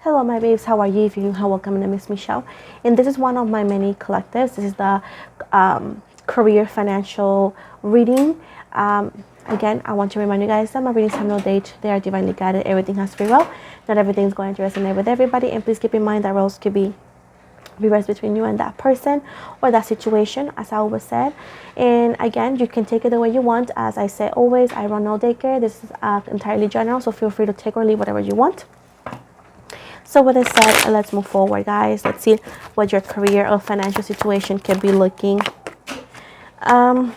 Hello, my babes. How are you? If you're new, welcome to Miss Michelle. And this is one of my many collectives. This is the career financial reading. Again, I want to remind you guys that my readings have no date. They are divinely guided. Everything has free will. Not everything is going to resonate with everybody. And please keep in mind that roles could be reversed between you and that person or that situation, as I always said. And again, you can take it the way you want. As I say always, I run no daycare. This is entirely general, so feel free to take or leave whatever you want. So with this said, let's move forward, guys. Let's see what your career or financial situation can be looking. I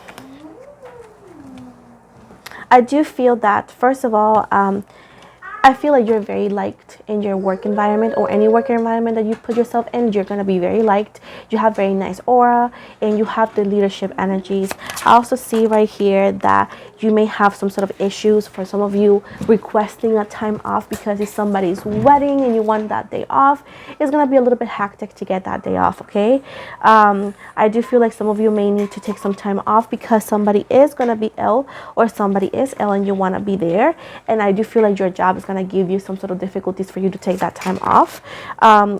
do feel that, first of all, I feel like you're very liked in your work environment or any work environment that you put yourself in. You're going to be very liked. You have very nice aura and you have the leadership energies. I also see right here that you may have some sort of issues for some of you requesting a time off because it's somebody's wedding and you want that day off. It's going to be a little bit hectic to get that day off, okay? I do feel like some of you may need to take some time off because somebody is going to be ill or somebody is ill and you want to be there. And I do feel like your job is going to give you some sort of difficulties for you to take that time off.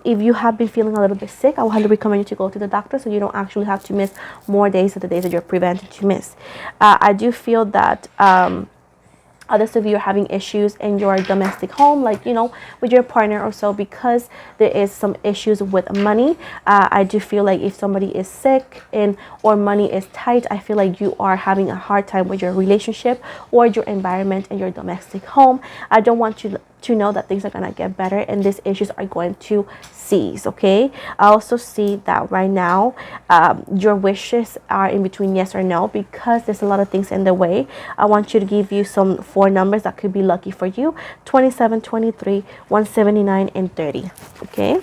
If you have been feeling a little bit sick, I would highly recommend you to go to the doctor so you don't actually have to miss more days of the days that you're prevented to miss. I do feel that others of you are having issues in your domestic home, like, you know, with your partner or so, because there is some issues with money. I do feel like if somebody is sick and or money is tight, I feel like you are having a hard time with your relationship or your environment in your domestic home. I don't want you to know that things are going to get better and these issues are going to cease, okay? I also see that right now your wishes are in between yes or no because there's a lot of things in the way. I want you to give you some 4 numbers that could be lucky for you: 27, 23, 179, and 30, okay?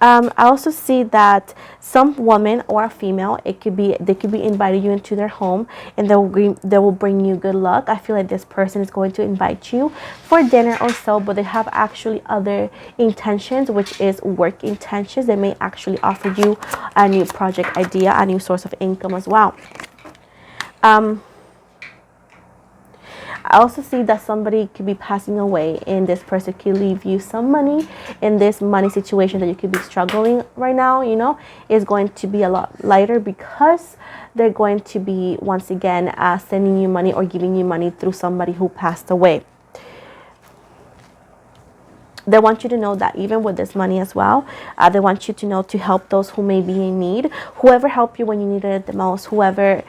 I also see that some woman or a female, they could be inviting you into their home and they will bring you good luck. I feel like this person is going to invite you for dinner or so, but they have actually other intentions, which is work intentions. They may actually offer you a new project idea, a new source of income as well. I also see that somebody could be passing away and this person could leave you some money. In this money situation that you could be struggling right now, you know, is going to be a lot lighter because they're going to be once again sending you money or giving you money through somebody who passed away. They want you to know that even with this money as well, they want you to know to help those who may be in need. Whoever helped you when you needed it the most, whoever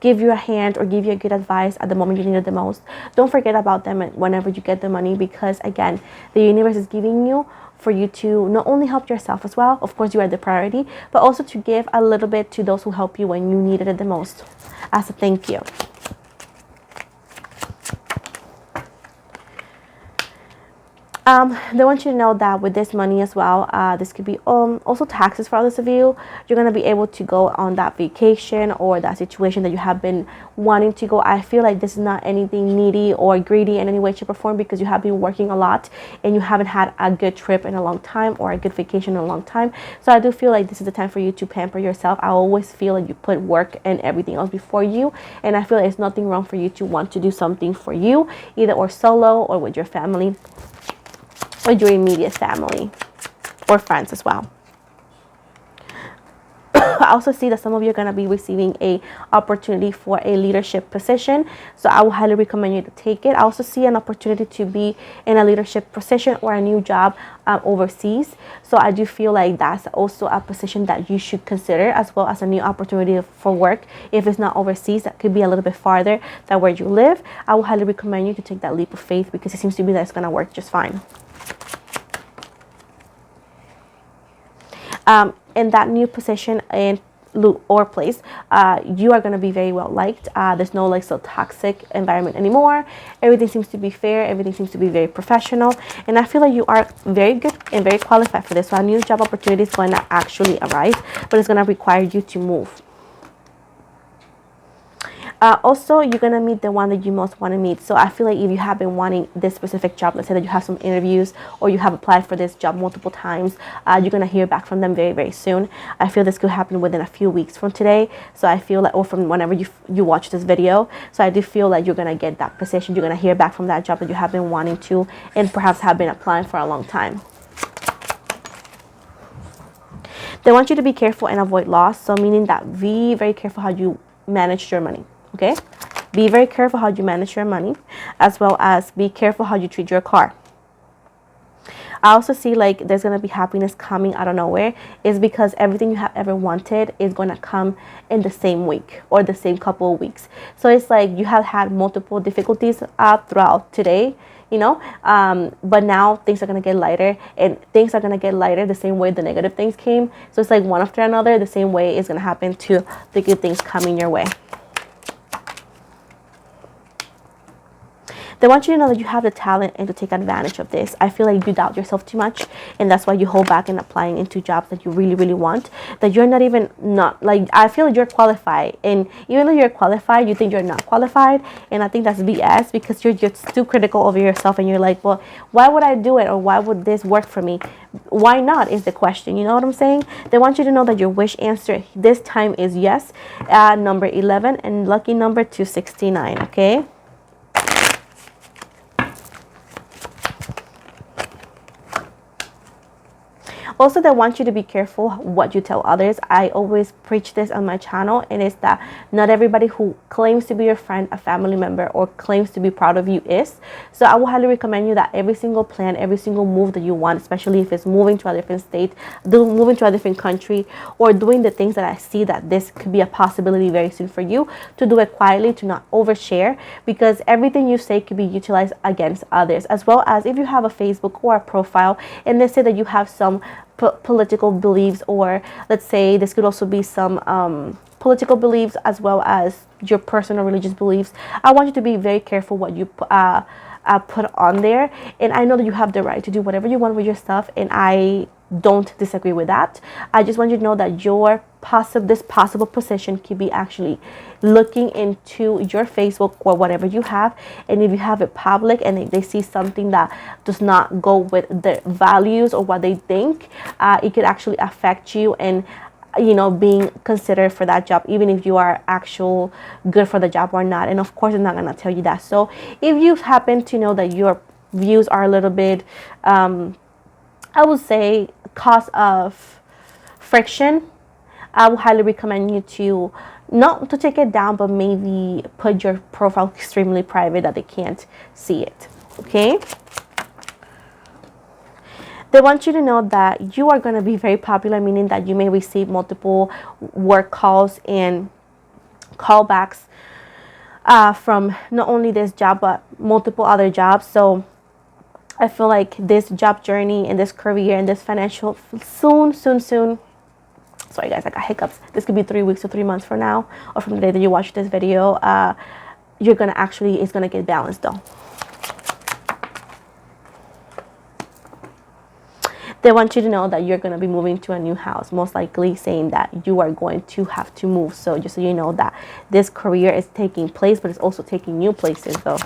give you a hand or give you a good advice at the moment you need it the most, don't forget about them whenever you get the money, because again, the universe is giving you for you to not only help yourself as well, of course you are the priority, but also to give a little bit to those who help you when you needed it the most as a thank you. They want you to know that with this money as well, this could be also taxes for others of you. You're going to be able to go on that vacation or that situation that you have been wanting to go. I feel like this is not anything needy or greedy in any way, shape, or form, because you have been working a lot and you haven't had a good trip in a long time or a good vacation in a long time. So I do feel like this is the time for you to pamper yourself. I always feel like you put work and everything else before you, and I feel like there's nothing wrong for you to want to do something for you, either or solo or with your family, with your immediate family or friends as well. I also see that some of you are going to be receiving a opportunity for a leadership position, so I would highly recommend you to take it. I also see an opportunity to be in a leadership position or a new job overseas, so I do feel like that's also a position that you should consider, as well as a new opportunity for work. If it's not overseas, that could be a little bit farther than where you live. I would highly recommend you to take that leap of faith because it seems to be that it's going to work just fine. In that new position or place, you are going to be very well liked. There's no like so toxic environment anymore. Everything seems to be fair. Everything seems to be very professional, and I feel like you are very good and very qualified for this. So a new job opportunity is going to actually arise, but it's going to require you to move. Also, you're going to meet the one that you most want to meet. So I feel like if you have been wanting this specific job, let's say that you have some interviews or you have applied for this job multiple times, you're going to hear back from them very, very soon. I feel this could happen within a few weeks from today. So I feel like, or from whenever you watch this video. So I do feel like you're going to get that position. You're going to hear back from that job that you have been wanting to and perhaps have been applying for a long time. They want you to be careful and avoid loss. So meaning that be very careful how you manage your money. Okay, be very careful how you manage your money, as well as be careful how you treat your car. I also see like there's going to be happiness coming out of nowhere. Is because everything you have ever wanted is going to come in the same week or the same couple of weeks. So it's like you have had multiple difficulties throughout today, you know, but now things are going to get lighter, and things are going to get lighter the same way the negative things came. So it's like one after another, the same way is going to happen to the good things coming your way. They want you to know that you have the talent and to take advantage of this. I feel like you doubt yourself too much, and that's why you hold back in applying into jobs that you really, really want, that you're not like, I feel like you're qualified, and even though you're qualified, you think you're not qualified, and I think that's BS, because you're just too critical of yourself, and you're like, well, why would I do it, or why would this work for me? Why not is the question, you know what I'm saying? They want you to know that your wish answer this time is yes, number 11, and lucky number 269, okay? Also, they want you to be careful what you tell others. I always preach this on my channel, and it's that not everybody who claims to be your friend, a family member, or claims to be proud of you is. So I will highly recommend you that every single plan, every single move that you want, especially if it's moving to a different state, moving to a different country, or doing the things that I see that this could be a possibility very soon for you, to do it quietly, to not overshare, because everything you say could be utilized against others. As well as if you have a Facebook or a profile and they say that you have some political beliefs, or let's say this could also be some political beliefs as well as your personal religious beliefs, I want you to be very careful what you put on there. And I know that you have the right to do whatever you want with your stuff, and I don't disagree with that. I just want you to know that this possible position could be actually looking into your Facebook or whatever you have, and if you have it public and they see something that does not go with their values or what they think, it could actually affect you and, you know, being considered for that job, even if you are actual good for the job or not. And of course, I'm not going to tell you that. So if you happen to know that your views are a little bit, I would say, cause of friction, I would highly recommend you to not to take it down, but maybe put your profile extremely private that they can't see it. Okay? They want you to know that you are going to be very popular, meaning that you may receive multiple work calls and callbacks from not only this job, but multiple other jobs. So I feel like this job journey and this career and this financial soon. Sorry guys, I got hiccups. This could be 3 weeks or 3 months from now, or from the day that you watch this video. It's gonna get balanced though. They want you to know that you're going to be moving to a new house, most likely saying that you are going to have to move. So just so you know that this career is taking place, but it's also taking new places though.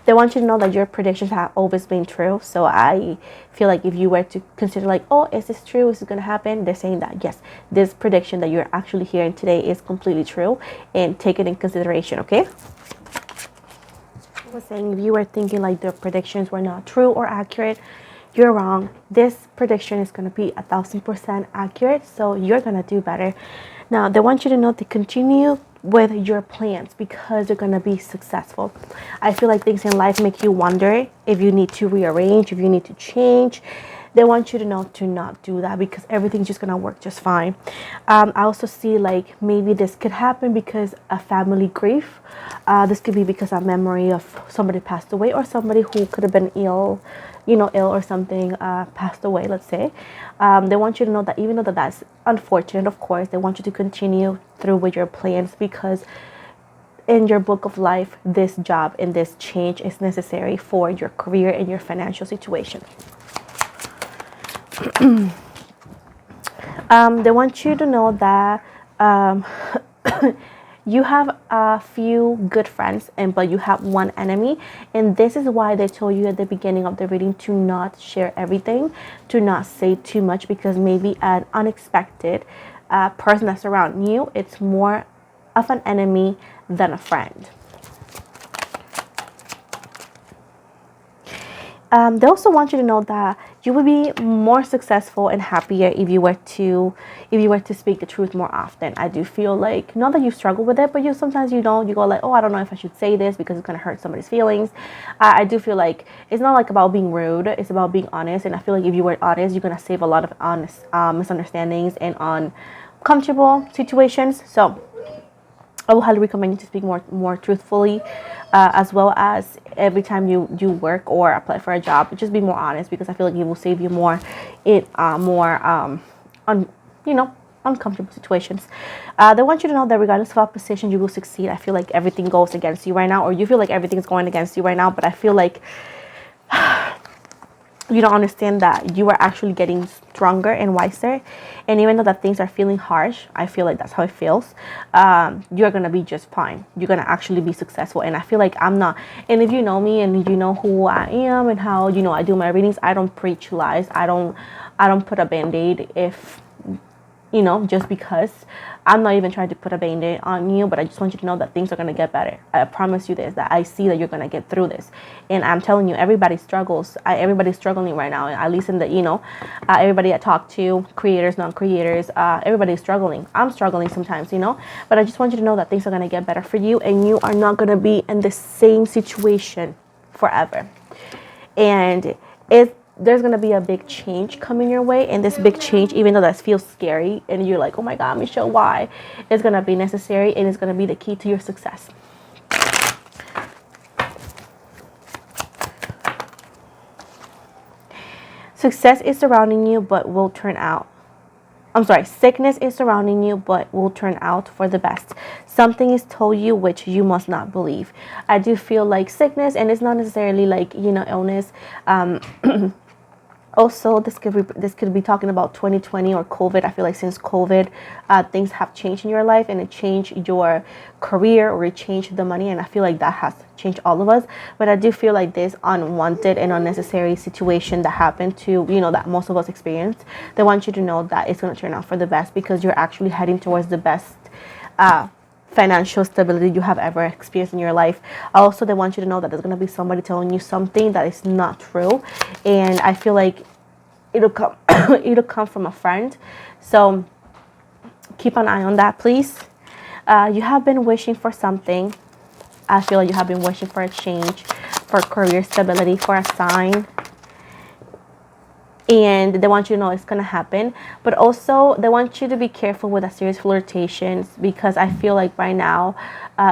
They want you to know that your predictions have always been true. So I feel like if you were to consider like, oh, is this true? Is this going to happen? They're saying that, yes, this prediction that you're actually hearing today is completely true, and take it in consideration, okay? I was saying if you were thinking like the predictions were not true or accurate, you're wrong. This prediction is going to be 1000% accurate, so you're going to do better. Now, they want you to know to continue with your plans because you're going to be successful. I feel like things in life make you wonder if you need to rearrange, if you need to change. They want you to know to not do that because everything's just going to work just fine. I also see like maybe this could happen because of family grief. This could be because a memory of somebody passed away, or somebody who could have been ill or something passed away, let's say. They want you to know that even though that's unfortunate, of course, they want you to continue through with your plans, because in your book of life, this job and this change is necessary for your career and your financial situation. They want you to know that um, you have a few good friends, but you have one enemy, and this is why they told you at the beginning of the reading to not share everything, to not say too much, because maybe an unexpected person that's around you, it's more of an enemy than a friend. They also want you to know that you will be more successful and happier if you were to speak the truth more often. I do feel like, not that you struggle with it, but you sometimes you don't. You go like, oh, I don't know if I should say this because it's gonna hurt somebody's feelings. I do feel like it's not like about being rude. It's about being honest, and I feel like if you were honest, you're gonna save a lot of honest misunderstandings and uncomfortable situations. So I would highly recommend you to speak more truthfully, as well as every time you do work or apply for a job, just be more honest, because I feel like it will save you more in uncomfortable situations. They want you to know that regardless of opposition, you will succeed. I feel like everything goes against you right now, or you feel like everything's going against you right now, but I feel like you don't understand that you are actually getting stronger and wiser. And even though that things are feeling harsh, I feel like that's how it feels. You're going to be just fine. You're going to actually be successful. And I feel like I'm not. And if you know me and you know who I am and how, I do my readings, I don't preach lies. I don't put a band-aid if, just because. I'm not even trying to put a band-aid on you, but I just want you to know that things are going to get better. I promise you this, that I see that you're going to get through this. And I'm telling you, everybody struggles. Everybody's struggling right now. At least in the, everybody I talk to, creators, non-creators, everybody's struggling. I'm struggling sometimes, but I just want you to know that things are going to get better for you, and you are not going to be in the same situation forever. And there's going to be a big change coming your way, and this big change, even though that feels scary and you're like, oh my God, Michelle, why? It's going to be necessary, and it's going to be the key to your success. Sickness is surrounding you, but will turn out for the best. Something is told you which you must not believe. I do feel like sickness, and it's not necessarily like, illness. Also, this could be talking about 2020 or COVID. I feel like since COVID, things have changed in your life, and it changed your career, or it changed the money, and I feel like that has changed all of us. But I do feel like this unwanted and unnecessary situation that happened to, that most of us experienced, they want you to know that it's going to turn out for the best, because you're actually heading towards the best financial stability you have ever experienced in your life. Also, they want you to know that there's going to be somebody telling you something that is not true, and I feel like it'll come from a friend. So keep an eye on that, please. You have been wishing for something. I feel like you have been wishing for a change, for career stability, for a sign. And they want you to know it's going to happen. But also, they want you to be careful with a serious flirtations, because I feel like right now,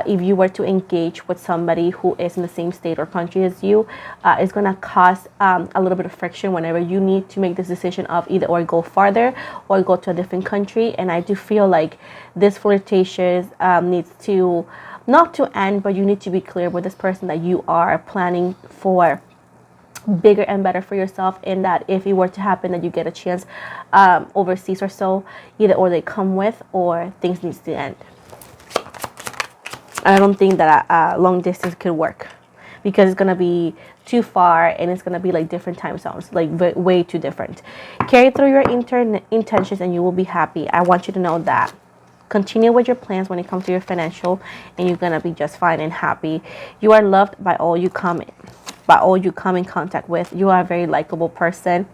if you were to engage with somebody who is in the same state or country as you, it's going to cause a little bit of friction whenever you need to make this decision of either or go farther or go to a different country. And I do feel like this flirtation needs to, not to end, but you need to be clear with this person that you are planning for bigger and better for yourself, and that if it were to happen that you get a chance overseas or so, either or they come with, or things needs to end. I don't think that long distance could work, because it's going to be too far, and it's going to be like different time zones, like way too different. Carry through your intentions and you will be happy. I want you to know that. Continue with your plans when it comes to your financial, and you're going to be just fine and happy. You are loved by all you come in contact with. You are a very likable person.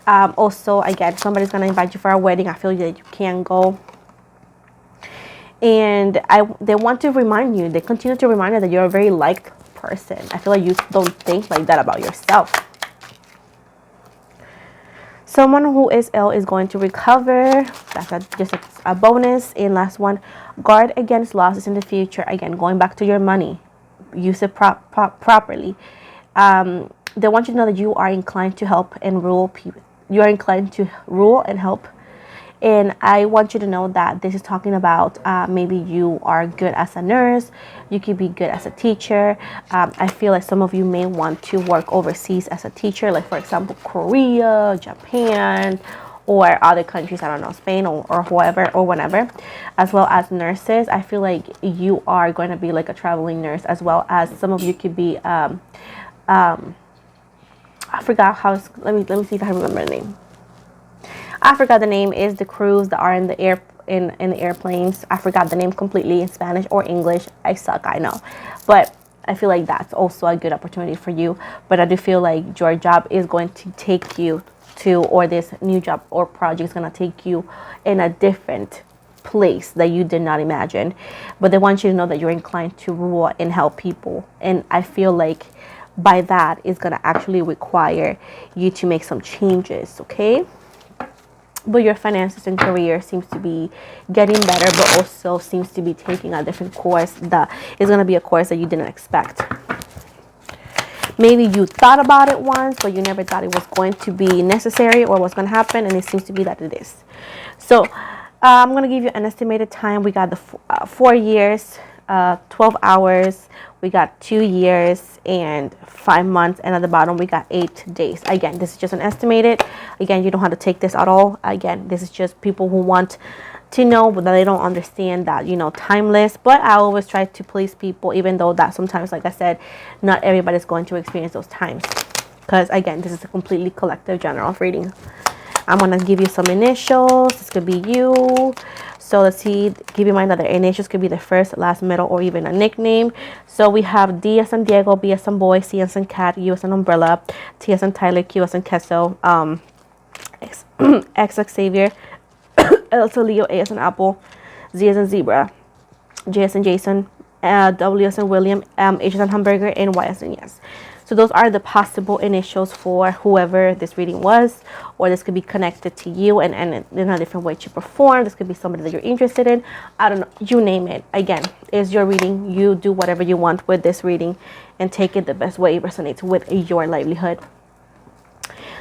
Also, again, somebody's going to invite you for a wedding. I feel that you can go. And they want to remind you, they continue to remind you that you're a very liked person. I feel like you don't think like that about yourself. Someone who is ill is going to recover. That's just a bonus. And last one, guard against losses in the future. Again, going back to your money. Use it properly. They want you to know that you are inclined to help and rule people. You are inclined to rule and help. And I want you to know that this is talking about maybe you are good as a nurse. You could be good as a teacher. I feel like some of you may want to work overseas as a teacher, like for example, Korea, Japan, or other countries, I don't know, Spain or whoever or whenever, as well as nurses. I feel like you are going to be like a traveling nurse, as well as some of you could be I forgot how it's, let me see if I remember the name. I forgot the name. Is the crews that are in the air in the airplanes. I forgot the name completely in Spanish or English. I suck, I know, but I feel like that's also a good opportunity for you. But I do feel like your job is going to take you to, or this new job or project is going to take you in a different place that you did not imagine. But they want you to know that you're inclined to rule and help people. And I feel like by that is going to actually require you to make some changes, okay? But your finances and career seems to be getting better, but also seems to be taking a different course that is going to be a course that you didn't expect. Maybe you thought about it once, but you never thought it was going to be necessary or was going to happen, and it seems to be that it is. So I'm going to give you an estimated time. We got the 4 years, 12 hours. We got 2 years and 5 months, and at the bottom we got 8 days. Again, this is just an estimated. Again, you don't have to take this at all. Again, this is just people who want to know, but they don't understand that, you know, timeless. But I always try to please people, even though that sometimes, like I said, not everybody's going to experience those times, because again, this is a completely collective general reading. I'm going to give you some initials. This could be you. So let's see, keep in mind that the initials could be the first, last, middle, or even a nickname. So we have D as in Diego, B as in boy, C as in cat, U as in umbrella, T as in Tyler, Q as in queso, X as Xavier, L as in Leo, A as in apple, Z as in zebra, J as in Jason, W as in William, H as in hamburger, and Y as in yes. So those are the possible initials for whoever this reading was, or this could be connected to you and in a different way to perform. This could be somebody that you're interested in. I don't know, you name it. Again, it's your reading. You do whatever you want with this reading and take it the best way it resonates with your livelihood.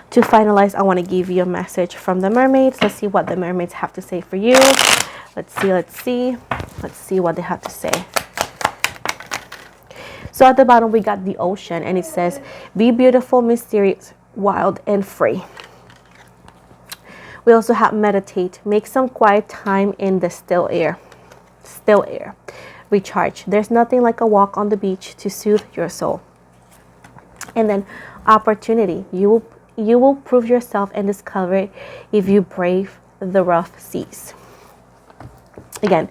To finalize, I want to give you a message from the mermaids. Let's see what the mermaids have to say for you. Let's see what they have to say. So at the bottom, we got the ocean, and it says, be beautiful, mysterious, wild, and free. We also have meditate. Make some quiet time in the still air. Still air. Recharge. There's nothing like a walk on the beach to soothe your soul. And then opportunity. You will prove yourself and discover if you brave the rough seas. Again,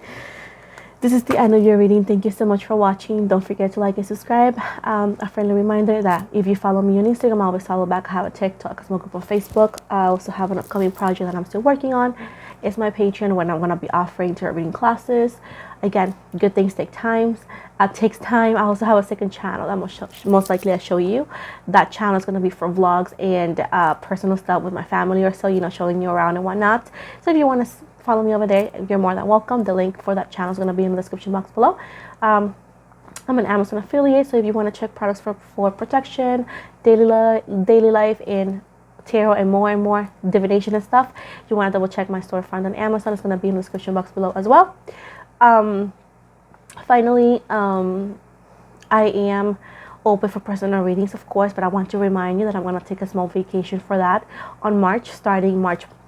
this is the end of your reading. Thank you so much for watching. Don't forget to like and subscribe. A friendly reminder that if you follow me on Instagram, I always follow back. I have a TikTok, a small group on Facebook. I also have an upcoming project that I'm still working on. It's my Patreon, when I'm going to be offering tarot reading classes. Again, good things take time. It takes time. I also have a second channel that most likely I'll show you. That channel is going to be for vlogs and personal stuff with my family or so, you know, showing you around and whatnot. So if you want to follow me over there, you're more than welcome. The link for that channel is going to be in the description box below. I'm an Amazon affiliate, so if you want to check products for protection, daily life, and tarot, and more divination and stuff, you want to double check my storefront on Amazon. It's going to be in the description box below as well. Finally, I am open for personal readings, of course, but I want to remind you that I'm going to take a small vacation for that on March, starting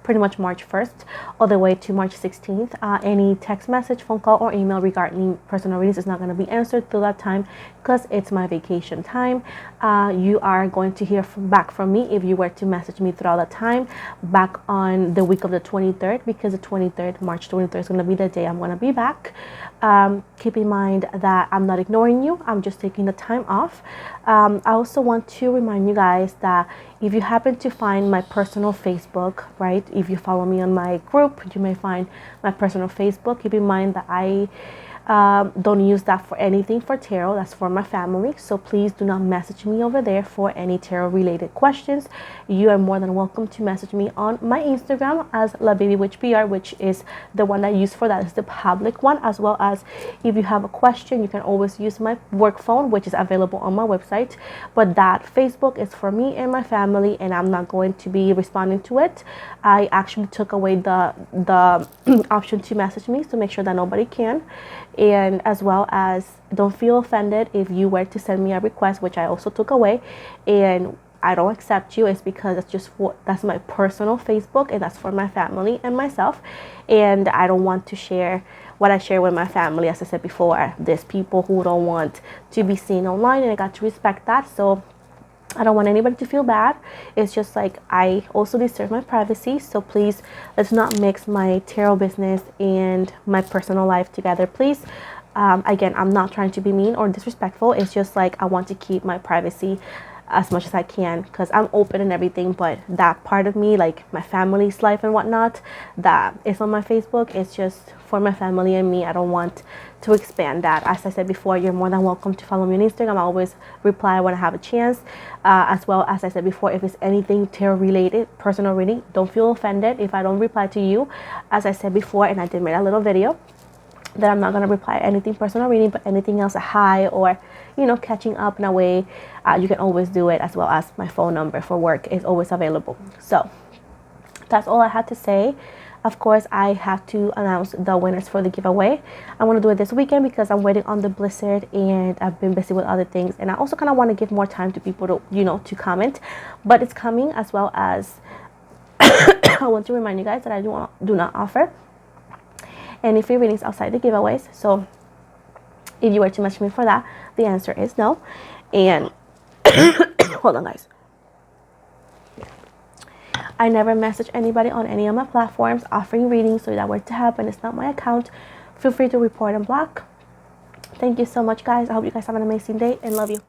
pretty much March 1st all the way to March 16th. Any text message, phone call, or email regarding personal readings is not going to be answered through that time, because it's my vacation time. You are going to hear back from me if you were to message me throughout that time, back on the week of the 23rd, because the 23rd, March 23rd, is going to be the day I'm going to be back. Keep in mind that I'm not ignoring you. I'm just taking the time off. I also want to remind you guys that if you happen to find my personal Facebook, right, if you follow me on my group, you may find my personal Facebook. Keep in mind that I don't use that for anything for tarot. That's for my family. So please do not message me over there for any tarot related questions. You are more than welcome to message me on my Instagram as LaBabyWitchPR, which is the one I use for that. It's the public one, as well as if you have a question, you can always use my work phone, which is available on my website. But that Facebook is for me and my family, and I'm not going to be responding to it. I actually took away the option to message me, so make sure that nobody can. And as well as, don't feel offended if you were to send me a request, which I also took away, and I don't accept you, it's because that's my personal Facebook, and that's for my family and myself, and I don't want to share what I share with my family. As I said before, there's people who don't want to be seen online, and I got to respect that. So I don't want anybody to feel bad. It's just like, I also deserve my privacy. So please, let's not mix my tarot business and my personal life together, please. Again, I'm not trying to be mean or disrespectful. It's just like, I want to keep my privacy as much as I can, because I'm open and everything, but that part of me, like my family's life and whatnot, that is on my Facebook, it's just for my family and me. I don't want to expand that. As I said before, you're more than welcome to follow me on Instagram. I always reply when I have a chance. As well, as I said before, if it's anything tarot related, personal reading, don't feel offended if I don't reply to you. As I said before, and I did make a little video, that I'm not going to reply anything personal reading, but anything else, a hi or, you know, catching up in a way, you can always do it, as well as my phone number for work is always available. So that's all I had to say. Of course, I have to announce the winners for the giveaway. I want to do it this weekend because I'm waiting on the blizzard, and I've been busy with other things, and I also kind of want to give more time to people to, you know, to comment, but it's coming. As well as I want to remind you guys that I do not offer any free readings outside the giveaways. So if you were to message me for that, the answer is no. And hold on, guys. I never message anybody on any of my platforms offering readings, so if that were to happen, it's not my account. Feel free to report and block. Thank you so much, guys. I hope you guys have an amazing day, and love you.